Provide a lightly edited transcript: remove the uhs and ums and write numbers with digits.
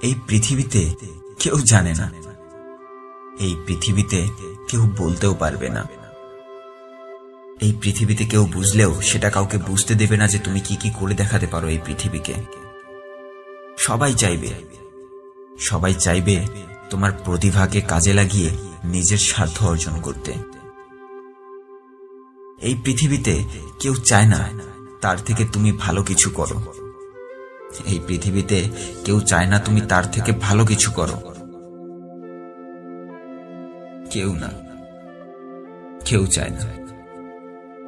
এই পৃথিবীতে কেউ জানে না, এই পৃথিবীতে কেউ বলতেও পারবে না, এই পৃথিবীতে কেউ বুঝলেও সেটা কাউকে বুঝতে দেবে না যে তুমি কি কি করে দেখাতে পারো এই পৃথিবীকে। সবাই চাইবে তোমার প্রতিভাকে কাজে লাগিয়ে নিজের স্বার্থ অর্জন করতে। এই পৃথিবীতে কেউ চায় না তার থেকে তুমি ভালো কিছু করো, এই পৃথিবীতে কেউ চায় না তুমি তার থেকে ভালো কিছু করো। কেউ চায় না।